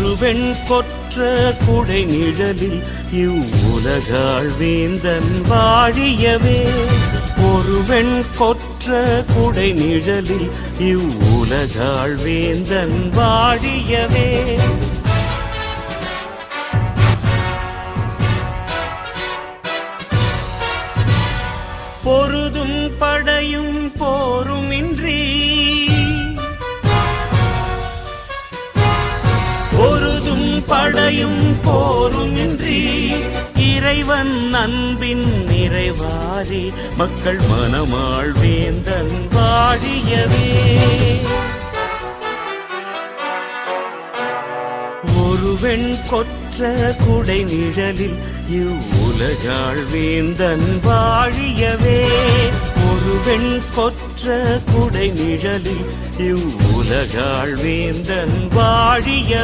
ஒரு வெண் கொற்ற குடை நிழலில் இவ்வுலகாள் வேந்தன் வாழியவே. ஒரு வெண் கொற்ற குடை நிழலில் இவ்வுலகாள் வேந்தன் வாழியவே. பொருதும் படையும் போருமின்றி பொருதும் படையும் போருமின்றி இறைவன் அன்பின் நிறைவாரி மக்கள் மனமாள் வேந்தன் வாழியவே. ஒரு வெண் கொற்ற குடை நிழலில் இவ்வுலகாள் வேந்தன் வாழியவே. ஒரு வெண் கொற்ற குடை நிழலில் இவ்வுலகாள் வேந்தன் வாழியவே.